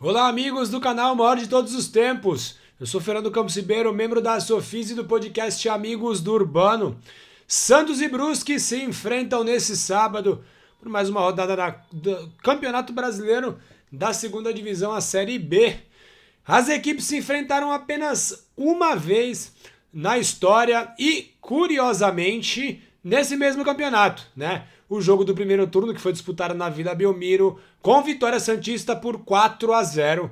Olá, amigos do canal Maior de Todos os Tempos. Eu sou Fernando Campos Ribeiro, membro da Sofis e do podcast Amigos do Urbano. Santos e Brusque se enfrentam nesse sábado por mais uma rodada do Campeonato Brasileiro da Segunda Divisão, a Série B. As equipes se enfrentaram apenas uma vez na história e, curiosamente, nesse mesmo campeonato, né? O jogo do primeiro turno, que foi disputado na Vila Belmiro, com vitória santista por 4-0.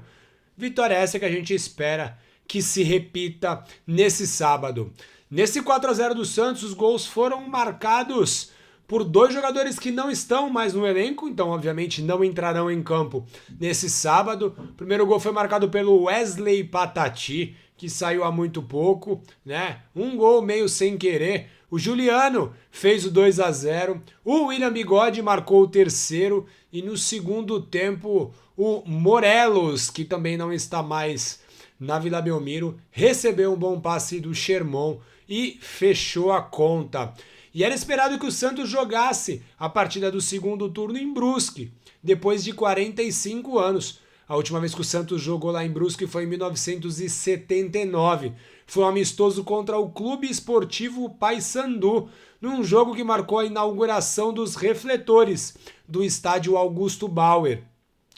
Vitória essa que a gente espera que se repita nesse sábado. Nesse 4-0 do Santos, os gols foram marcados por dois jogadores que não estão mais no elenco, então obviamente não entrarão em campo nesse sábado. O primeiro gol foi marcado pelo Wesley Patati, que saiu há muito pouco, né? Um gol meio sem querer. O Juliano fez o 2-0, o William Bigode marcou o terceiro e no segundo tempo o Morelos, que também não está mais na Vila Belmiro, recebeu um bom passe do Sherman e fechou a conta. E era esperado que o Santos jogasse a partida do segundo turno em Brusque, depois de 45 anos. A última vez que o Santos jogou lá em Brusque foi em 1979. Foi um amistoso contra o Clube Esportivo Paysandu, num jogo que marcou a inauguração dos refletores do estádio Augusto Bauer.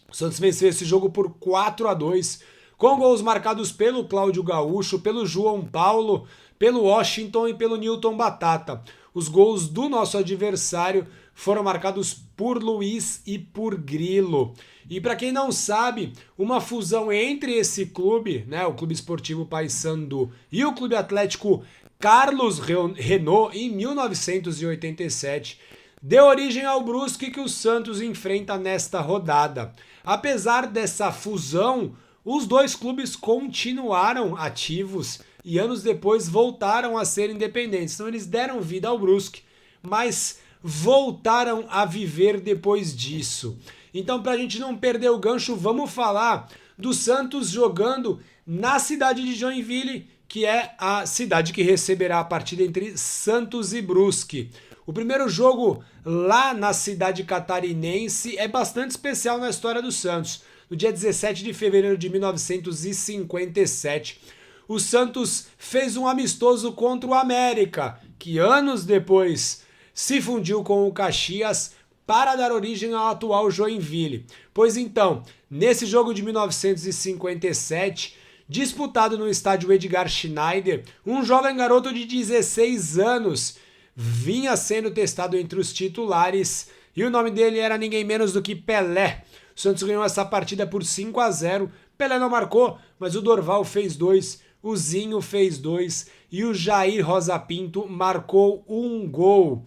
O Santos venceu esse jogo por 4-2, com gols marcados pelo Cláudio Gaúcho, pelo João Paulo, pelo Washington e pelo Newton Batata. Os gols do nosso adversário foram marcados por Luiz e por Grilo. E para quem não sabe, uma fusão entre esse clube, né, o Clube Esportivo Paysandu, e o Clube Atlético Carlos Renault, em 1987, deu origem ao Brusque que o Santos enfrenta nesta rodada. Apesar dessa fusão, os dois clubes continuaram ativos e anos depois voltaram a ser independentes. Então eles deram vida ao Brusque, mas voltaram a viver depois disso. Então, para a gente não perder o gancho, vamos falar do Santos jogando na cidade de Joinville, que é a cidade que receberá a partida entre Santos e Brusque. O primeiro jogo lá na cidade catarinense é bastante especial na história do Santos. No dia 17 de fevereiro de 1957, o Santos fez um amistoso contra o América, que anos depois se fundiu com o Caxias para dar origem ao atual Joinville. Pois então, nesse jogo de 1957, disputado no estádio Edgar Schneider, um jovem garoto de 16 anos vinha sendo testado entre os titulares e o nome dele era ninguém menos do que Pelé. O Santos ganhou essa partida por 5-0. Pelé não marcou, mas o Dorval fez 2, o Zinho fez 2 e o Jair Rosa Pinto marcou um gol.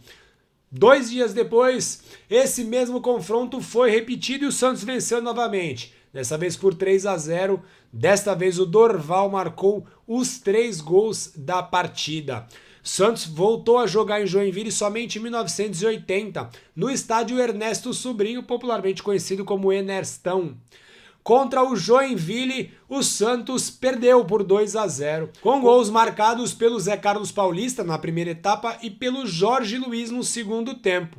2 dias depois, esse mesmo confronto foi repetido e o Santos venceu novamente. Dessa vez por 3-0. Desta vez o Dorval marcou os 3 gols da partida. Santos voltou a jogar em Joinville somente em 1980, no estádio Ernesto Sobrinho, popularmente conhecido como Enestão. Contra o Joinville, o Santos perdeu por 2-0, com gols marcados pelo Zé Carlos Paulista na primeira etapa e pelo Jorge Luiz no segundo tempo.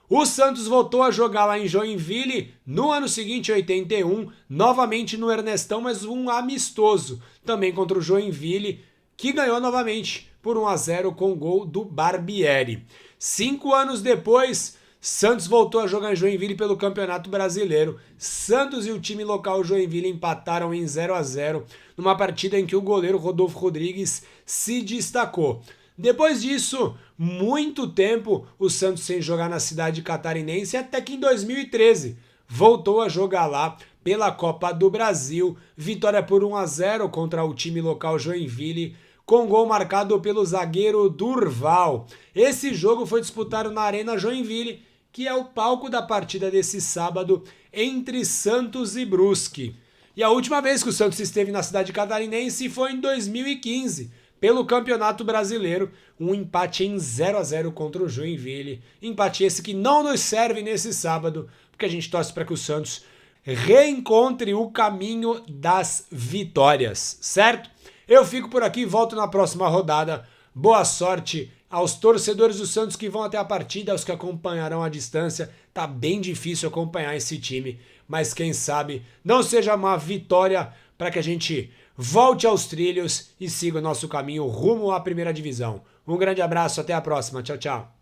O Santos voltou a jogar lá em Joinville no ano seguinte, 81, novamente no Ernestão, mas um amistoso, também contra o Joinville, que ganhou novamente por 1-0 com o gol do Barbieri. 5 anos depois, Santos voltou a jogar em Joinville pelo Campeonato Brasileiro. Santos e o time local Joinville empataram em 0-0, numa partida em que o goleiro Rodolfo Rodrigues se destacou. Depois disso, muito tempo o Santos sem jogar na cidade catarinense, até que em 2013 voltou a jogar lá pela Copa do Brasil. Vitória por 1-0 contra o time local Joinville, com gol marcado pelo zagueiro Durval. Esse jogo foi disputado na Arena Joinville, que é o palco da partida desse sábado entre Santos e Brusque. E a última vez que o Santos esteve na cidade catarinense foi em 2015, pelo Campeonato Brasileiro, um empate em 0-0 contra o Joinville. Empate esse que não nos serve nesse sábado, porque a gente torce para que o Santos reencontre o caminho das vitórias, certo? Eu fico por aqui e volto na próxima rodada. Boa sorte aos torcedores do Santos que vão até a partida, aos que acompanharão à distância. Tá bem difícil acompanhar esse time, mas quem sabe não seja uma vitória para que a gente volte aos trilhos e siga o nosso caminho rumo à primeira divisão. Um grande abraço, até a próxima. Tchau, tchau.